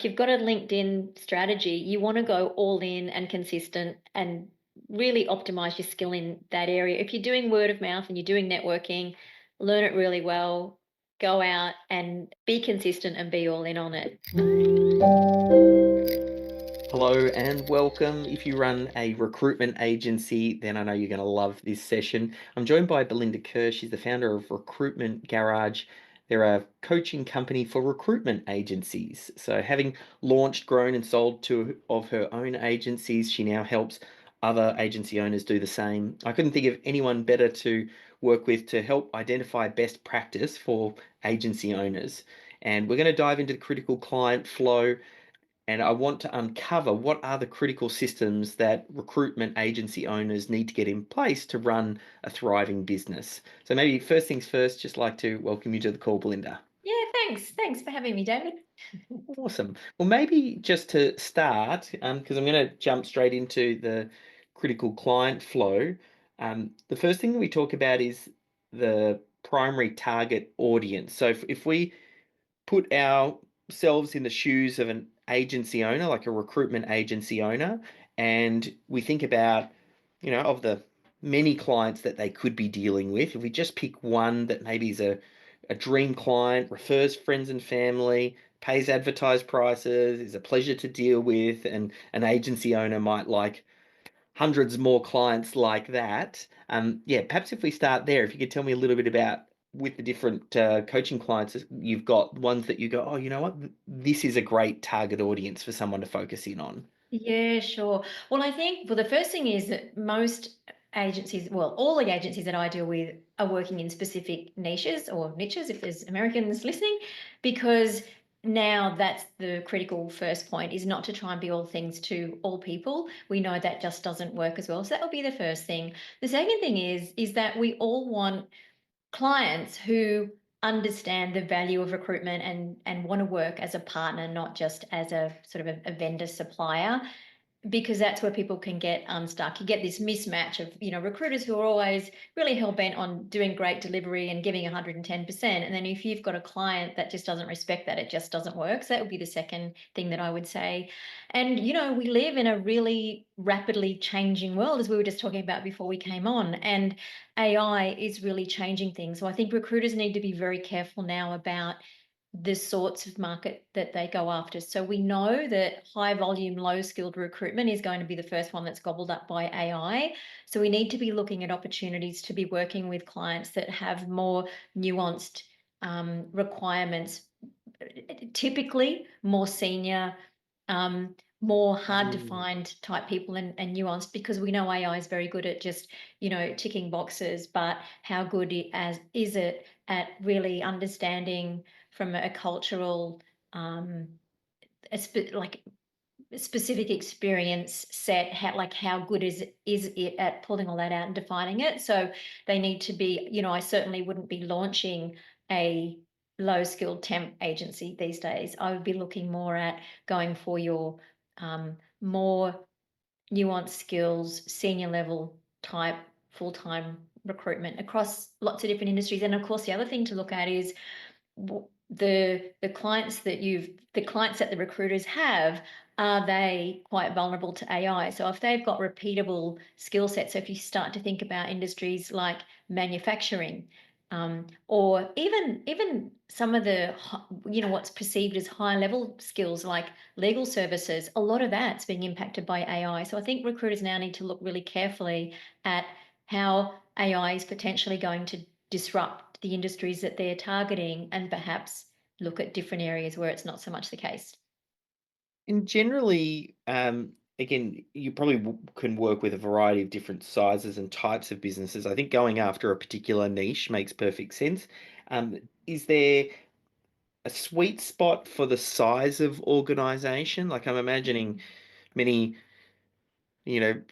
You've got a LinkedIn strategy, you want to go all in and consistent and really optimize your skill in that area. If you're doing word of mouth and you're doing networking, learn it really well, go out and be consistent and be all in on it. Hello and welcome. If you run a recruitment agency, then I know you're going to love this session. I'm joined by Belinda Kerr. She's the founder of Recruitment Garage. They're a coaching company for recruitment agencies. So, having launched, grown, and sold two of her own agencies, she now helps other agency owners do the same. I couldn't think of anyone better to work with to help identify best practice for agency owners. And we're going to dive into the critical client flow, and I want to uncover what are the critical systems that recruitment agency owners need to get in place to run a thriving business. So maybe first things first, just like to welcome you to the call, Belinda. Yeah, thanks. Thanks for having me, David. Awesome. Well, maybe just to start, because I'm going to jump straight into the critical client flow. The first thing we talk about is the primary target audience. So if we put ourselves in the shoes of an agency owner, like a recruitment agency owner, and we think about, of the many clients that they could be dealing with, if we just pick one that maybe is a dream client, refers friends and family, pays advertised prices, is a pleasure to deal with, and an agency owner might like hundreds more clients like that. Yeah, perhaps if we start there, if you could tell me a little bit about with the different coaching clients you've got, ones that you go, oh, you know what, this is a great target audience for someone to focus in on. Yeah, sure. Well, I think, the first thing is that most agencies, well, all the agencies that I deal with are working in specific niches or niches, if there's Americans listening, because now that's the critical first point is not to try and be all things to all people. We know that just doesn't work as well. So that will be the first thing. The second thing is that we all want clients who understand the value of recruitment and want to work as a partner, not just as a sort of a vendor supplier, because that's where people can get unstuck. You get this mismatch of, recruiters who are always really hell bent on doing great delivery and giving 110%. And then if you've got a client that just doesn't respect that, it just doesn't work. So that would be the second thing that I would say. And, we live in a really rapidly changing world, as we were just talking about before we came on. And AI is really changing things. So I think recruiters need to be very careful now about the sorts of market that they go after. So we know that high volume, low skilled recruitment is going to be the first one that's gobbled up by AI. So we need to be looking at opportunities to be working with clients that have more nuanced requirements, typically more senior, more hard to Mm. find type people and nuanced, because we know AI is very good at just, ticking boxes, but how good is it at really understanding from a cultural, like specific experience set, how good is it at pulling all that out and defining it. So they need to be, I certainly wouldn't be launching a low skilled temp agency these days. I would be looking more at going for your more nuanced skills, senior level type full-time recruitment across lots of different industries. And of course the other thing to look at is the clients that the recruiters have, are they quite vulnerable to AI? So if they've got repeatable skill sets, so if you start to think about industries like manufacturing, or even some of the what's perceived as high level skills like legal services, a lot of that's being impacted by AI. So I think recruiters now need to look really carefully at how AI is potentially going to disrupt the industries that they're targeting, and perhaps look at different areas where it's not so much the case. And generally, again, you probably can work with a variety of different sizes and types of businesses. I think going after a particular niche makes perfect sense. Is there a sweet spot for the size of organization? Like I'm imagining many,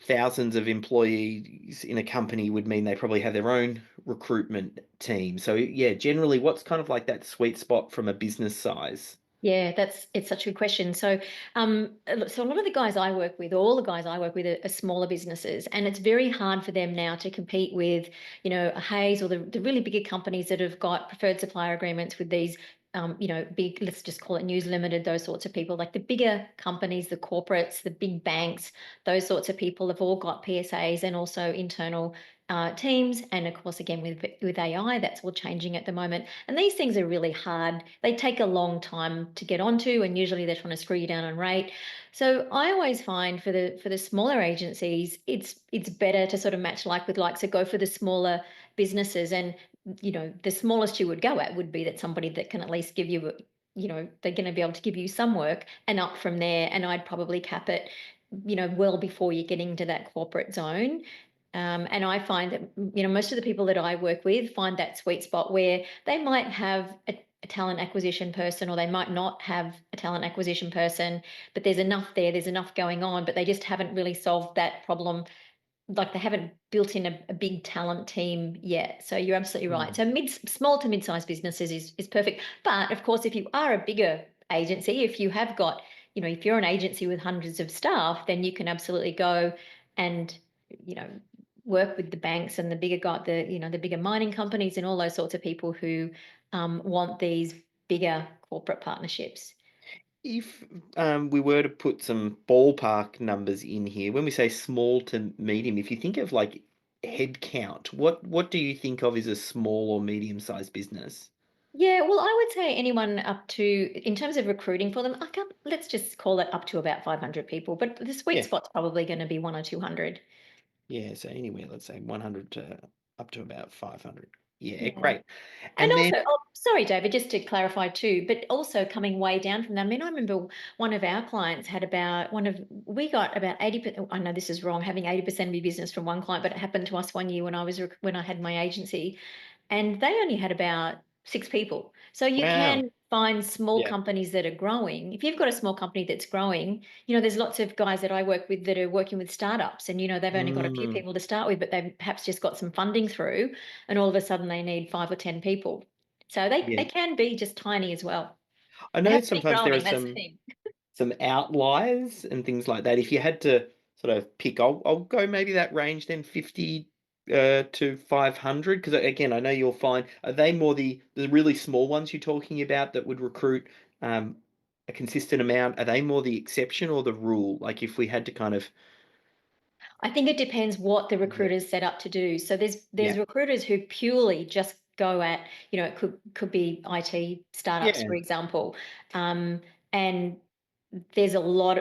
thousands of employees in a company would mean they probably have their own recruitment team. So yeah, generally, what's kind of like that sweet spot from a business size? Yeah, it's such a good question. So a lot of the guys I work with, all the guys I work with are smaller businesses, and it's very hard for them now to compete with, a Hayes or the really bigger companies that have got preferred supplier agreements with these big, let's just call it News Limited, those sorts of people, like the bigger companies, the corporates, the big banks, those sorts of people have all got PSAs and also internal teams. And of course, again, with AI, that's all changing at the moment. And these things are really hard. They take a long time to get onto, and usually they're trying to screw you down on rate. So I always find for the smaller agencies, it's better to sort of match like with like. So go for the smaller businesses, and the smallest you would go at would be that somebody that can at least give you, they're going to be able to give you some work, and up from there. And I'd probably cap it, well before you're getting to that corporate zone. And I find that, most of the people that I work with find that sweet spot where they might have a talent acquisition person, or they might not have a talent acquisition person, but there's enough there, there's enough going on, but they just haven't really solved that problem, like they haven't built in a big talent team yet. So you're absolutely right. Mm. So small to mid-sized businesses is perfect. But of course, if you are a bigger agency, if you have got, if you're an agency with hundreds of staff, then you can absolutely go and, you know, work with the banks and the bigger the bigger mining companies and all those sorts of people who want these bigger corporate partnerships. If we were to put some ballpark numbers in here, when we say small to medium, if you think of like head count, what do you think of as a small or medium sized business? Yeah, well, I would say anyone up to, in terms of recruiting for them, let's just call it up to about 500 people, but the sweet Yeah, spot's probably going to be one or 200. yeah. So anywhere, let's say 100 to up to about 500. Yeah, Yeah. great. And And then, also, oh, sorry, David, just to clarify too, but also coming way down from that. I mean, I remember one of our clients had we got about 80%. I know this is wrong, having 80% of your business from one client, but it happened to us one year when I had my agency, and they only had about 6 people. So you wow, can find small yeah, companies that are growing. If you've got a small company that's growing, there's lots of guys that I work with that are working with startups, and, they've only got a few mm, people to start with, but they've perhaps just got some funding through, and all of a sudden they need 5 or 10 people. So they yeah. can be just tiny as well. I They know have to be sometimes there are growing, that's the thing. some outliers and things like that. If you had to sort of pick, I'll go maybe that range then 50 to 500, because again, I know you'll find, are they more the really small ones you're talking about that would recruit um, a consistent amount? Are they more the exception or the rule? Like if we had to kind of, I think it depends what the yeah, recruiter's set up to do. So there's yeah, recruiters who purely just go at, it could be IT startups, yeah, for example. Um, and there's a lot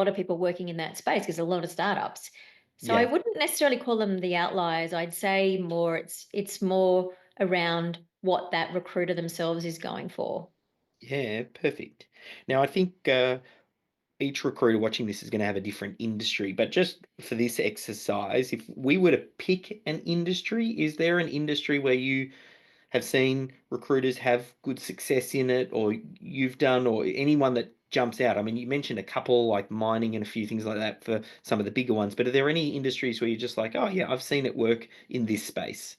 of people working in that space. There's a lot of startups. So I yeah, wouldn't necessarily call them the outliers. I'd say more it's more around what that recruiter themselves is going for. yeah, perfect. Now I think each recruiter watching this is going to have a different industry, but just for this exercise, if we were to pick an industry, is there an industry where you have seen recruiters have good success in it, or you've done, or anyone that jumps out? I mean, you mentioned a couple like mining and a few things like that for some of the bigger ones, but are there any industries where you're just like, oh yeah, I've seen it work in this space?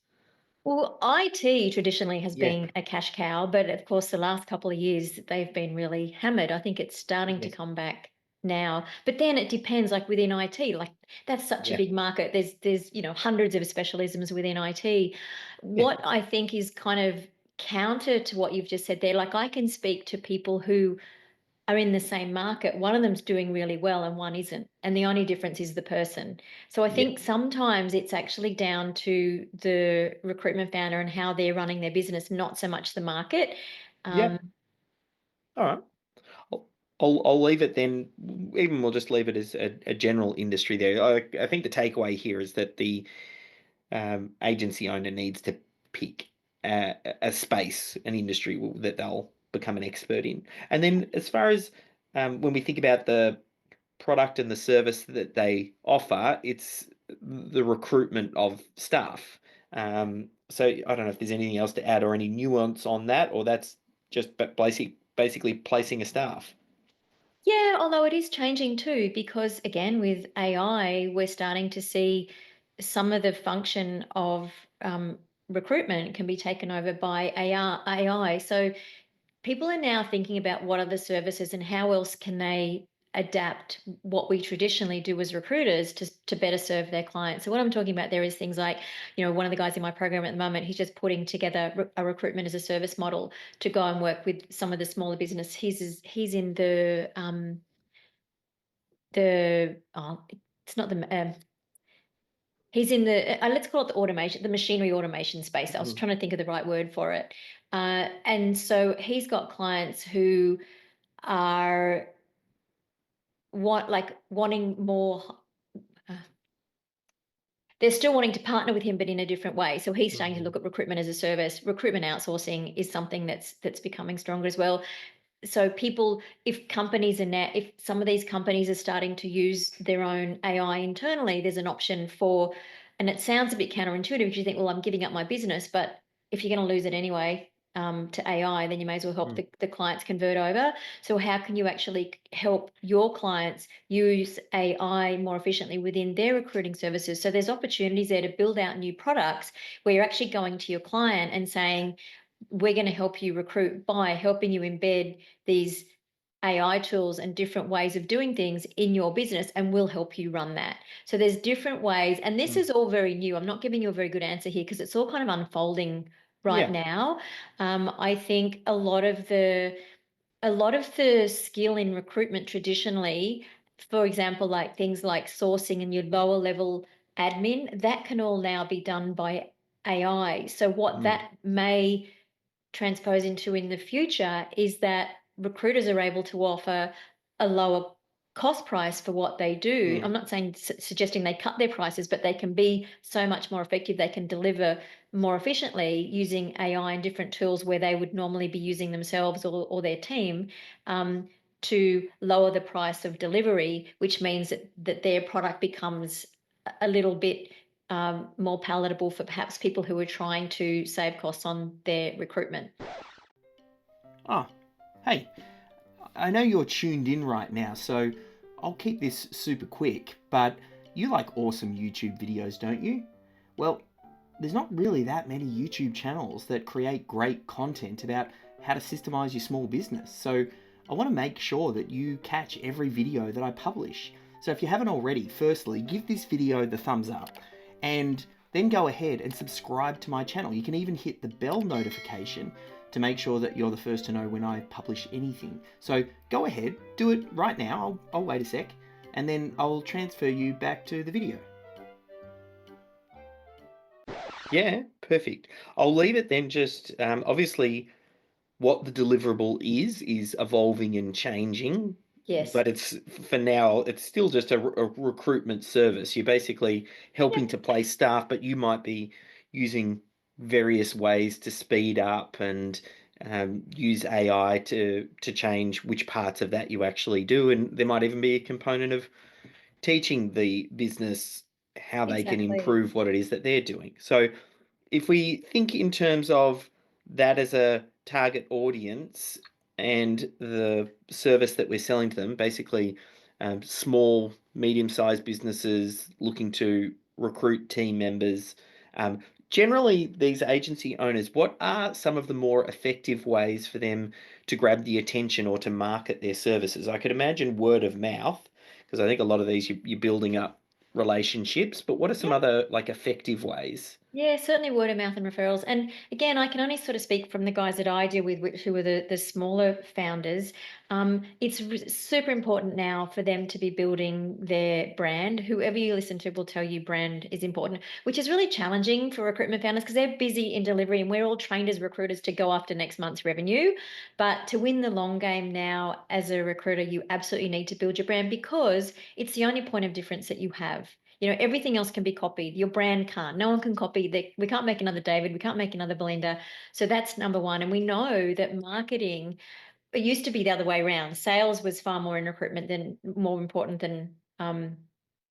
Well, IT traditionally has Yeah, been a cash cow, but of course, the last couple of years they've been really hammered. I think it's starting to yes, come back now. But then it depends, like within IT, like that's such a yeah, big market. There's hundreds of specialisms within IT. yeah, What I think is kind of counter to what you've just said there, like I can speak to people who are in the same market. One of them's doing really well and one isn't. And the only difference is the person. So I yeah, think sometimes it's actually down to the recruitment founder and how they're running their business, not so much the market. yeah. Um, All right. I'll, I'll leave it then. Even we'll just leave it as a general industry there. I think the takeaway here is that the agency owner needs to pick a space, an industry that they'll become an expert in. And then, as far as when we think about the product and the service that they offer, it's the recruitment of staff. So I don't know if there's anything else to add or any nuance on that, or that's just basically placing a staff. yeah, although it is changing too, because again, with AI, we're starting to see some of the function of recruitment can be taken over by AI. So people are now thinking about what are the services and how else can they adapt what we traditionally do as recruiters to better serve their clients. So what I'm talking about there is things like, one of the guys in my program at the moment, he's just putting together a recruitment as a service model to go and work with some of the smaller business. He's in it's not the he's in the let's call it the machinery automation space. I was Mhm. trying to think of the right word for it. And so he's got clients who are wanting more. uh, they're still wanting to partner with him, but in a different way. So he's starting to Mhm. look at recruitment as a service. Recruitment outsourcing is something that's becoming stronger as well. So if some of these companies are starting to use their own AI internally, there's an option for, and it sounds a bit counterintuitive if you think, well, I'm giving up my business, but if you're going to lose it anyway, to AI, then you may as well help Mm. the clients convert over. So how can you actually help your clients use AI more efficiently within their recruiting services? So there's opportunities there to build out new products where you're actually going to your client and saying, we're going to help you recruit by helping you embed these AI tools and different ways of doing things in your business, and we'll help you run that. So there's different ways, and this Mm. is all very new. I'm not giving you a very good answer here because it's all kind of unfolding right Yeah. now. I think a lot of the skill in recruitment traditionally, for example, like things like sourcing and your lower level admin, that can all now be done by AI. So what Mm. that may transpose into in the future is that recruiters are able to offer a lower cost price for what they do. Mm. I'm not saying suggesting they cut their prices, but they can be so much more effective. They can deliver more efficiently using AI and different tools where they would normally be using themselves or their team, to lower the price of delivery, which means that their product becomes a little bit more palatable for perhaps people who are trying to save costs on their recruitment. Oh, hey, I know you're tuned in right now, so I'll keep this super quick, but you like awesome YouTube videos, don't you? Well, there's not really that many YouTube channels that create great content about how to systemize your small business. So I want to make sure that you catch every video that I publish. So if you haven't already, firstly, give this video the thumbs up and then go ahead and subscribe to my channel. You can even hit the bell notification to make sure that you're the first to know when I publish anything. So go ahead, do it right now. I'll wait a sec and then I'll transfer you back to the video. Yeah, perfect. I'll leave it then just obviously what the deliverable is evolving and changing, Yes. but it's for now it's still just a recruitment service. You're basically Yep. helping to place staff, but you might be using various ways to speed up and use AI to change which parts of that you actually do, and there might even be a component of teaching the business how they can Exactly. improve what it is that they're doing. So if we think in terms of that as a target audience and the service that we're selling to them, basically small, medium-sized businesses looking to recruit team members. Um, Generally, these agency owners, what are some of the more effective ways for them to grab the attention or to market their services? I could imagine word of mouth, because I think a lot of these you're building up relationships, but what are some Yep. other like effective ways? Yeah, certainly word of mouth and referrals. And again, I can only sort of speak from the guys that I deal with, who are the smaller founders. It's super important now for them to be building their brand. Whoever you listen to will tell you brand is important, which is really challenging for recruitment founders because they're busy in delivery and we're all trained as recruiters to go after next month's revenue. But to win the long game now as a recruiter, you absolutely need to build your brand because it's the only point of difference that you have. Everything else can be copied. Your brand can't. No one can copy that. We can't make another David. We can't make another Belinda. So that's number one. And we know that marketing, it used to be the other way around. Sales was far more in recruitment than more important than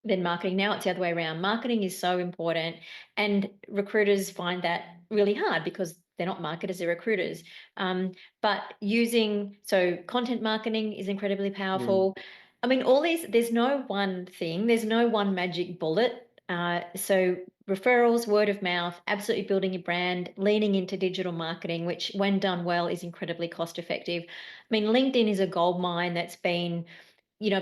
marketing. Now it's the other way around. Marketing is so important, and recruiters find that really hard because they're not marketers, they're recruiters. But content marketing is incredibly Mm. powerful. I mean, all these. There's no one thing. There's no one magic bullet. So referrals, word of mouth, absolutely building your brand, leaning into digital marketing, which when done well is incredibly cost effective. I mean, LinkedIn is a gold mine that's been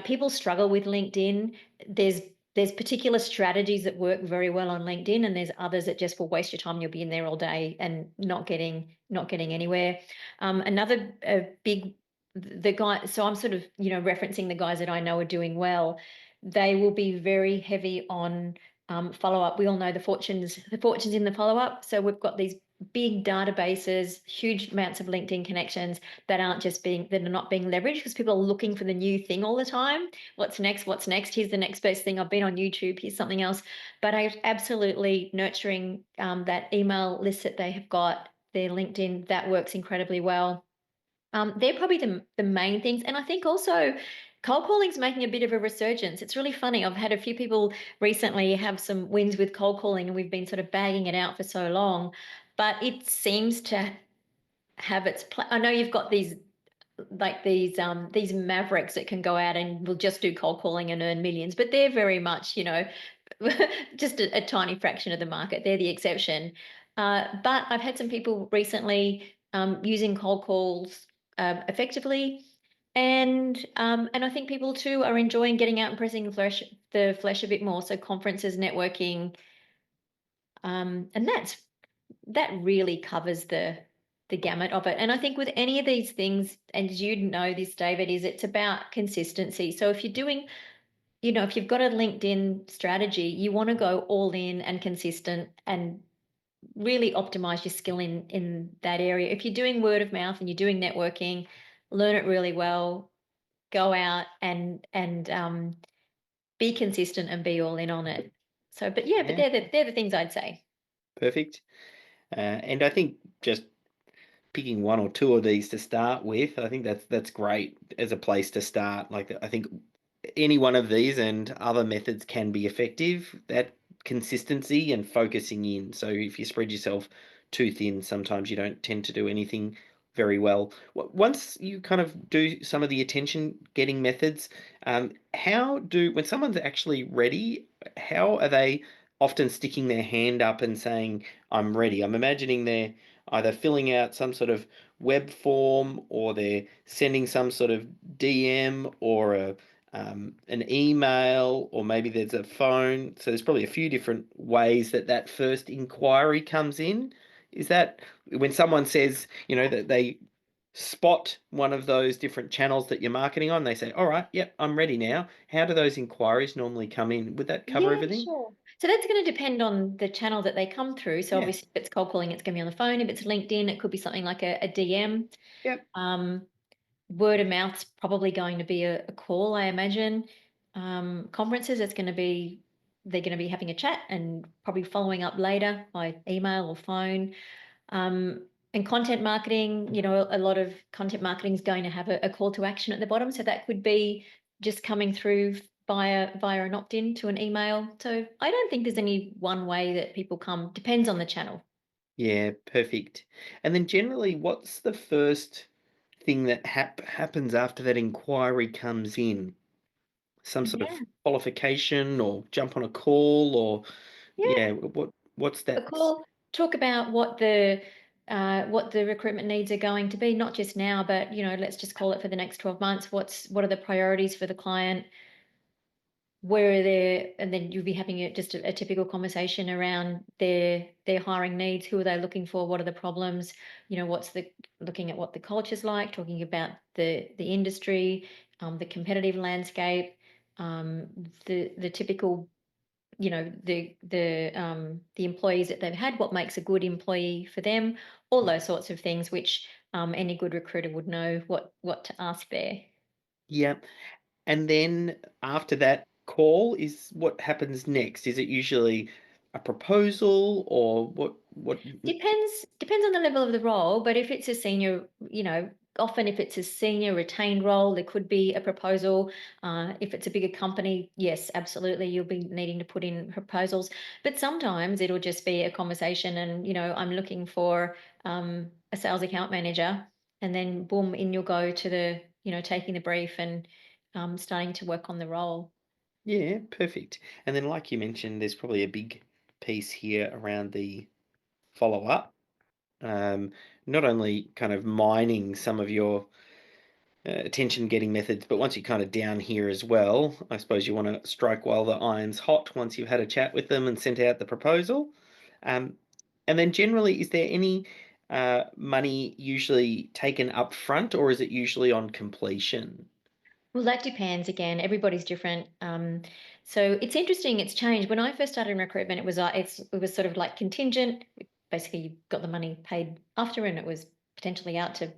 people struggle with LinkedIn. There's there's particular strategies that work very well on LinkedIn, and there's others that just will waste your time. You'll be in there all day and not getting anywhere. Another big the guy. So I'm sort of referencing the guys that I know are doing well. They will be very heavy on follow up. We all know the fortunes in the follow up. So we've got these big databases, huge amounts of LinkedIn connections that are not being leveraged because people are looking for the new thing all the time. What's next? What's next? Here's the next best thing. I've been on YouTube. Here's something else. But I absolutely nurturing that email list that they have got, their LinkedIn, that works incredibly well. They're probably the main things. And I think also cold calling is making a bit of a resurgence. It's really funny. I've had a few people recently have some wins with cold calling, and we've been sort of bagging it out for so long. But it seems to have I know you've got these mavericks that can go out and will just do cold calling and earn millions, but they're very much, just a tiny fraction of the market. They're the exception. But I've had some people recently using cold calls effectively, and I think people too are enjoying getting out and pressing the flesh a bit more. So conferences, networking, and that really covers the gamut of it. And I think with any of these things, and you know this, David, is it's about consistency. So if you're doing, if you've got a LinkedIn strategy, you want to go all in and consistent and really optimize your skill in that area. If you're doing word of mouth and you're doing networking, learn it really well, go out and be consistent and be all in on it. So, but yeah, but Yeah, they're the things I'd say. perfect. And I think just picking one or two of these to start with, I think that's great as a place to start. Like I think any one of these and other methods can be effective. That consistency and focusing in. So if you spread yourself too thin, sometimes you don't tend to do anything very well. Once you kind of do some of the attention getting methods, how do when someone's actually ready, how are they often sticking their hand up and saying, "I'm ready"? I'm imagining they're either filling out some sort of web form or they're sending some sort of DM or an email, or maybe there's a phone. So there's probably a few different ways that first inquiry comes in. Is that when someone says, that they spot one of those different channels that you're marketing on, they say, "All right, yep, I'm ready now." How do those inquiries normally come in? Would that cover Yeah, everything? sure. So that's going to depend on the channel that they come through. So Yeah. obviously, if it's cold calling, it's going to be on the phone. If it's LinkedIn, it could be something like a DM. Yep. Um, Word of mouth's probably going to be a call, I imagine. Conferences, they're going to be having a chat and probably following up later by email or phone. And content marketing, a lot of content marketing is going to have a call to action at the bottom. So that could be just coming through via an opt-in to an email. So I don't think there's any one way that people come. Depends on the channel. Yeah, perfect. And then generally, what's the first thing that happens after that inquiry comes in? Some sort of Yeah. qualification or jump on a call or Yeah. yeah, what's A that? call, talk about what the recruitment needs are going to be, not just now, but let's just call it for the next 12 months. What are the priorities for the client? Where are their and then you'll be having just a typical conversation around their hiring needs. Who are they looking for? What are the problems? What's the looking at what the culture's like, talking about the industry, the competitive landscape, um, the typical the employees that they've had, what makes a good employee for them, all those sorts of things, which any good recruiter would know what to ask there. Yeah. And then after that call is what happens next? Is it usually a proposal or what Depends on the level of the role, but if it's a senior, often if it's a senior retained role, there could be a proposal. If it's a bigger company, yes, absolutely, you'll be needing to put in proposals. But sometimes it'll just be a conversation, and I'm looking for a sales account manager, and then boom, in you'll go to taking the brief and starting to work on the role. Yeah, perfect. And then like you mentioned, there's probably a big piece here around the follow-up. Not only kind of mining some of your attention getting methods, but once you're kind of down here as well, I suppose you want to strike while the iron's hot once you've had a chat with them and sent out the proposal. Um, and then generally, is there any money usually taken up front, or is it usually on completion? Well, that depends again. Everybody's different. So it's interesting. It's changed. When I first started in recruitment, it was sort of like contingent. Basically, you got the money paid after, and it was potentially out to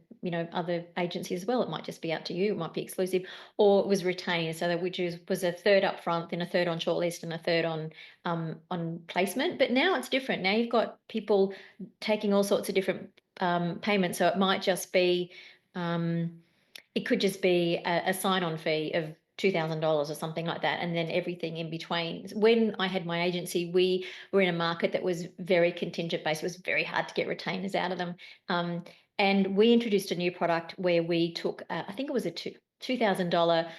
other agencies as well. It might just be out to you. It might be exclusive, or it was retained. So that was a third up front, then a third on shortlist, and a third on placement. But now it's different. Now you've got people taking all sorts of different payments. So it might just be. It could just be a sign-on fee of $2,000 or something like that, and then everything in between. When I had my agency, we were in a market that was very contingent based. It was very hard to get retainers out of them. And we introduced a new product where we took, I think it was a $2,000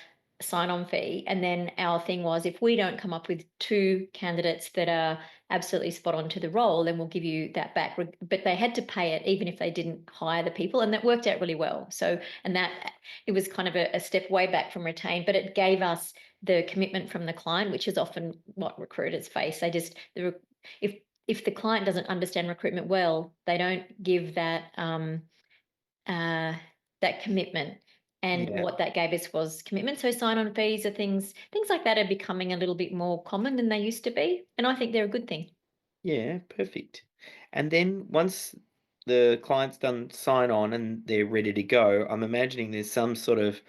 sign-on fee. And then our thing was, if we don't come up with two candidates that are absolutely spot on to the role, then we'll give you that back. But they had to pay it even if they didn't hire the people. And that worked out really well. So, and that it was kind of a step way back from retain, but it gave us the commitment from the client, which is often what recruiters face. If if the client doesn't understand recruitment well, they don't give uh, that commitment. And Yeah. what that gave us was commitment. So sign-on fees are things like that are becoming a little bit more common than they used to be, and I think they're a good thing. Yeah, perfect. And then once the client's done sign on and they're ready to go, I'm imagining there's some sort of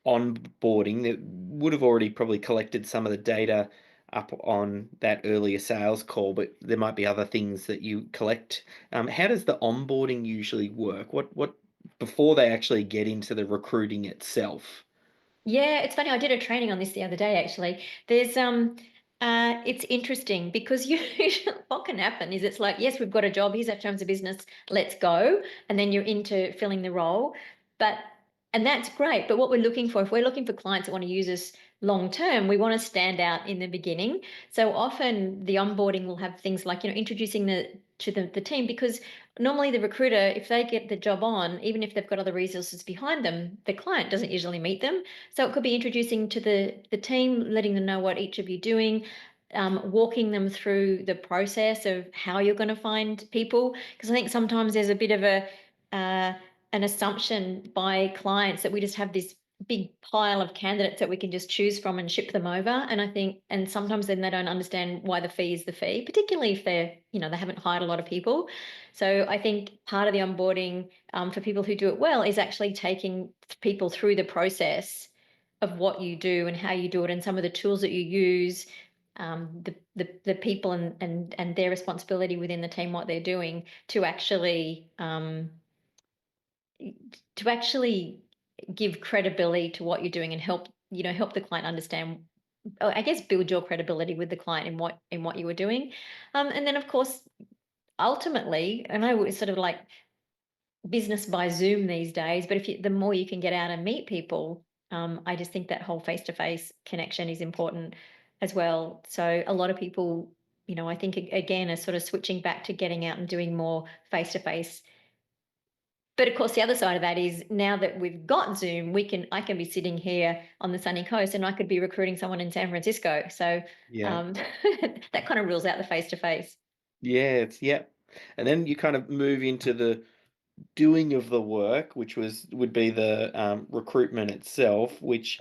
onboarding that would have already probably collected some of the data up on that earlier sales call, but there might be other things that you collect. How does the onboarding usually work? What before they actually get into the recruiting itself? Yeah, it's funny. I did a training on this the other day, actually. It's interesting because you what can happen is it's like, yes, we've got a job. Here's our terms of business. Let's go, and then you're into filling the role. But and that's great. But what we're looking for, if we're looking for clients that want to use us long term, we want to stand out in the beginning. So often the onboarding will have things like introducing the team, because normally the recruiter, if they get the job on, even if they've got other resources behind them, the client doesn't usually meet them. So it could be introducing to the team, letting them know what each of you are doing, walking them through the process of how you're going to find people. Because I think sometimes there's a bit of uh, an assumption by clients that we just have this big pile of candidates that we can just choose from and ship them over. And I think, and sometimes then they don't understand why the fee is the fee, particularly if they haven't hired a lot of people. So I think part of the onboarding for people who do it well is actually taking people through the process of what you do and how you do it, and some of the tools that you use, the people and their responsibility within the team, what they're doing to actually give credibility to what you're doing and help the client understand. I guess build your credibility with the client in what you were doing, and then of course ultimately, I know it's sort of like business by Zoom these days, but the more you can get out and meet people, I just think that whole face-to-face connection is important as well. So a lot of people, I think again are sort of switching back to getting out and doing more face-to-face. But of course, the other side of that is now that we've got Zoom, I can be sitting here on the sunny coast and I could be recruiting someone in San Francisco. So Yeah. um, that kind of rules out the face-to-face. Yeah, it's yeah. And then you kind of move into the doing of the work, which would be the recruitment itself, which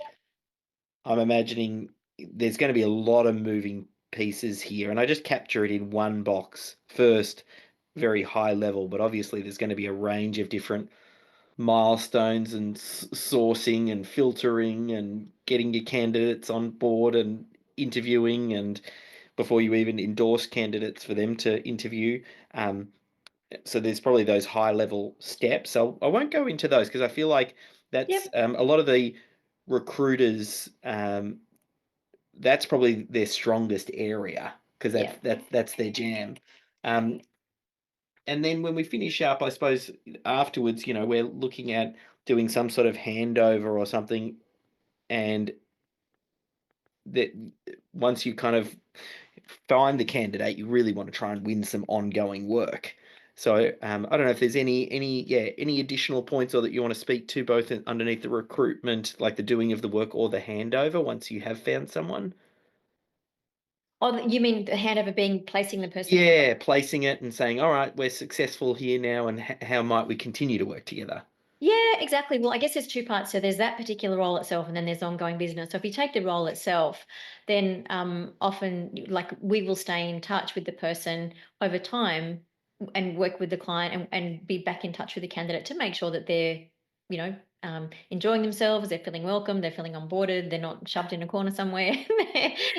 I'm imagining there's going to be a lot of moving pieces here, and I just capture it in one box first, very high level, but obviously there's going to be a range of different milestones and sourcing and filtering and getting your candidates on board and interviewing and before you even endorse candidates for them to interview. Um, so there's probably those high level steps. So I won't go into those because I feel like that's Yep. a lot of the recruiters. That's probably their strongest area because Yeah. that's their jam. Um, and then when we finish up, I suppose afterwards, we're looking at doing some sort of handover or something, and that once you kind of find the candidate, you really want to try and win some ongoing work. So I don't know if there's any additional points or that you want to speak to both underneath the recruitment, like the doing of the work or the handover once you have found someone. Oh, you mean the handover being placing the person in the role? Yeah, placing it and saying, all right, we're successful here now, and how might we continue to work together? Yeah, exactly. Well, I guess there's two parts. So there's that particular role itself, and then there's ongoing business. So if you take the role itself, then often like we will stay in touch with the person over time and work with the client and be back in touch with the candidate to make sure that they're, you know, enjoying themselves, they're feeling welcome, they're feeling onboarded, they're not shoved in a corner somewhere,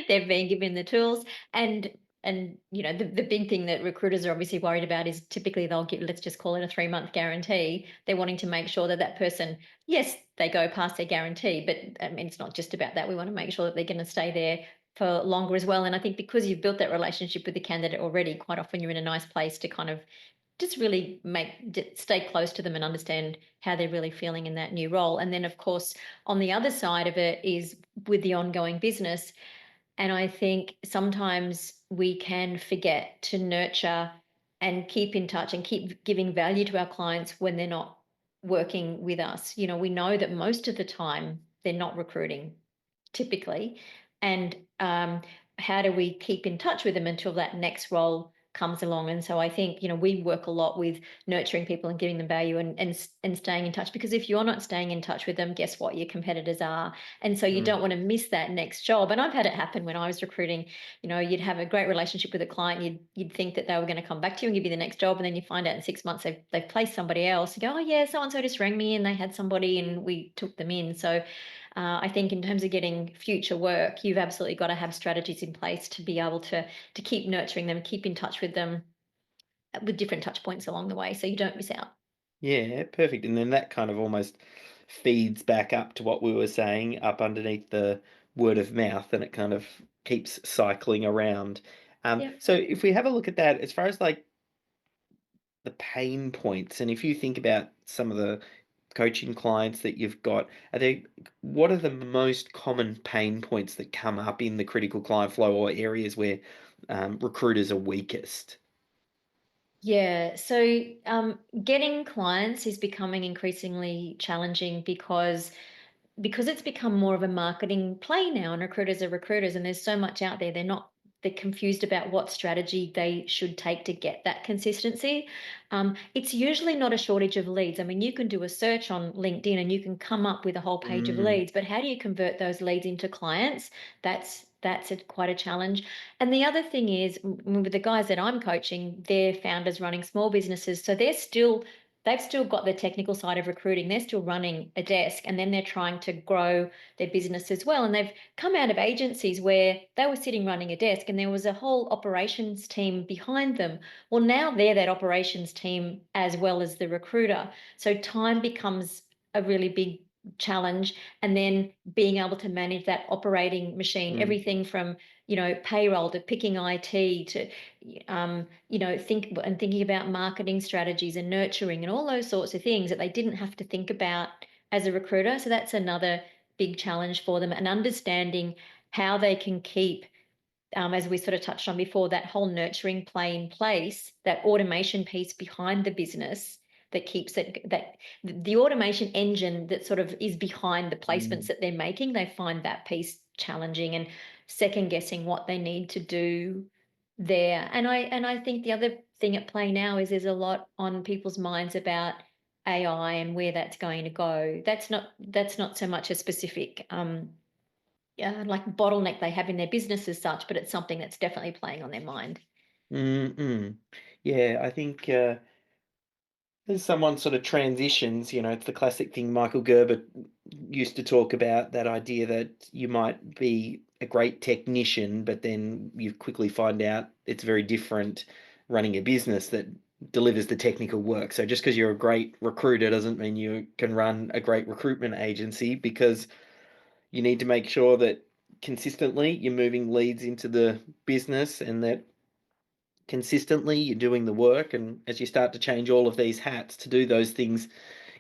they're being given the tools. And the big thing that recruiters are obviously worried about is typically they'll give, let's just call it a 3 month guarantee. They're wanting to make sure that that person, yes, they go past their guarantee, but I mean, it's not just about that. We want to make sure that they're going to stay there for longer as well. And I think because you've built that relationship with the candidate already, quite often you're in a nice place to kind of just really stay close to them and understand how they're really feeling in that new role. And then, of course, on the other side of it is with the ongoing business, and I think sometimes we can forget to nurture and keep in touch and keep giving value to our clients when they're not working with us. We know that most of the time they're not recruiting typically. And how do we keep in touch with them until that next role comes along? And so I think, we work a lot with nurturing people and giving them value and staying in touch, because if you're not staying in touch with them, guess what? Your competitors are. And so you Mm, don't want to miss that next job. And I've had it happen when I was recruiting. You'd have a great relationship with a client. You'd think that they were going to come back to you and give you the next job. And then you find out in 6 months they've placed somebody else. You go, oh, yeah, so and so just rang me and they had somebody and we took them in. So I think in terms of getting future work, you've absolutely got to have strategies in place to be able to keep nurturing them, keep in touch with them with different touch points along the way, so you don't miss out. yeah, perfect. And then that kind of almost feeds back up to what we were saying up underneath the word of mouth, and it kind of keeps cycling around. Yeah. So if we have a look at that, as far as like the pain points, and if you think about some of the coaching clients that you've got, what are the most common pain points that come up in the critical client flow, or areas where recruiters are weakest? Yeah. So getting clients is becoming increasingly challenging because it's become more of a marketing play now, and recruiters are recruiters and there's so much out there. They're confused about what strategy they should take to get that consistency. It's usually not a shortage of leads. I mean, you can do a search on LinkedIn and you can come up with a whole page of Mm, leads, but how do you convert those leads into clients? Quite a challenge. And the other thing is, with the guys that I'm coaching, they're founders running small businesses, so they've still got the technical side of recruiting. They're still running a desk and then they're trying to grow their business as well. And they've come out of agencies where they were sitting running a desk and there was a whole operations team behind them. Well, now they're that operations team as well as the recruiter. So time becomes a really big challenge. And then being able to manage that operating machine, mm, everything from, payroll to picking IT to thinking about marketing strategies and nurturing and all those sorts of things that they didn't have to think about as a recruiter. So that's another big challenge for them, and understanding how they can keep, as we sort of touched on before, that whole nurturing play in place, that automation piece behind the business that keeps it, that the automation engine that sort of is behind the placements mm, that they're making, they find that piece challenging and second guessing what they need to do there. And I think the other thing at play now is there's a lot on people's minds about AI and where that's going to go. That's not so much a specific like bottleneck they have in their business as such, but it's something that's definitely playing on their mind. mm. Yeah, I think as someone sort of transitions, it's the classic thing Michael Gerber used to talk about, that idea that you might be a great technician, but then you quickly find out it's very different running a business that delivers the technical work. So just because you're a great recruiter doesn't mean you can run a great recruitment agency, because you need to make sure that consistently you're moving leads into the business, and that consistently you're doing the work. And as you start to change all of these hats to do those things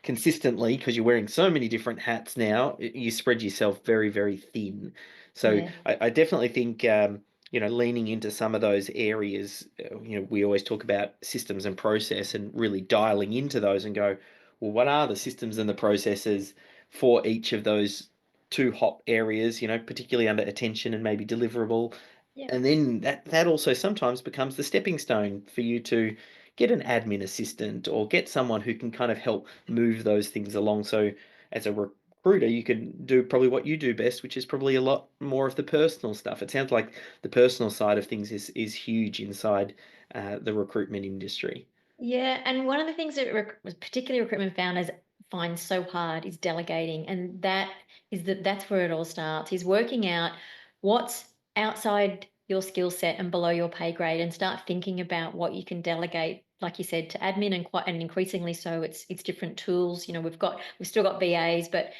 consistently, because you're wearing so many different hats now, you spread yourself very, very thin. So Yeah. I definitely think leaning into some of those areas. We always talk about systems and process and really dialing into those and go, well, what are the systems and the processes for each of those two hot areas, particularly under attention and maybe deliverable. Yeah. And then that also sometimes becomes the stepping stone for you to get an admin assistant or get someone who can kind of help move those things along. So as a recruiter, you can do probably what you do best, which is probably a lot more of the personal stuff. It sounds like the personal side of things is huge inside the recruitment industry. Yeah, and one of the things that particularly recruitment founders find so hard is delegating, and that's where it all starts. Is working out what's outside your skill set and below your pay grade, and start thinking about what you can delegate. Like you said, to admin, and increasingly so, it's different tools. We've still got VAs, but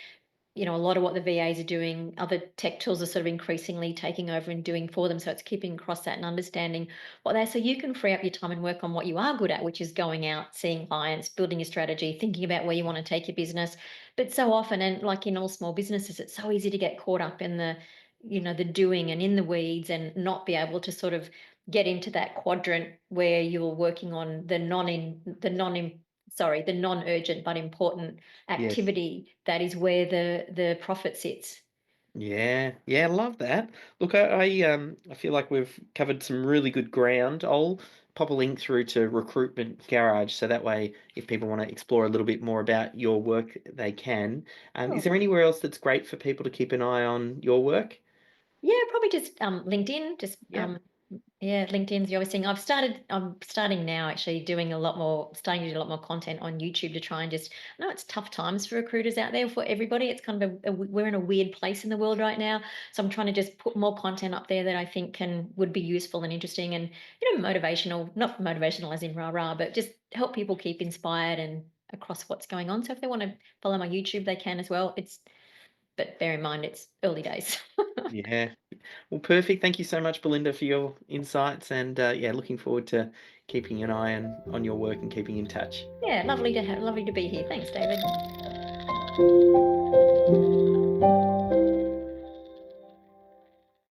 a lot of what the VAs are doing, other tech tools are sort of increasingly taking over and doing for them. So it's keeping across that and understanding so you can free up your time and work on what you are good at, which is going out, seeing clients, building a strategy, thinking about where you want to take your business. But so often, and like in all small businesses, it's so easy to get caught up in the doing and in the weeds and not be able to sort of get into that quadrant where you're working on the non-urgent but important Yes. activity. That is where the profit sits. Yeah, yeah, love that. Look, I feel like we've covered some really good ground. I'll pop a link through to Recruitment Garage, so that way, if people want to explore a little bit more about your work, they can. Is Cool. there anywhere else that's great for people to keep an eye on your work? Yeah, probably just LinkedIn. Yeah, Yeah, LinkedIn's the obvious thing. I'm starting now actually starting to do a lot more content on YouTube to try and I know it's tough times for recruiters out there for everybody. It's kind of we're in a weird place in the world right now. So I'm trying to just put more content up there that I think would be useful and interesting and, motivational, not motivational as in rah rah, but just help people keep inspired and across what's going on. So if they want to follow my YouTube, they can as well. But bear in mind it's early days. yeah. Well, perfect. Thank you so much, Belinda, for your insights, and yeah, looking forward to keeping an eye on your work and keeping in touch. Yeah, lovely to be here. Thanks, David.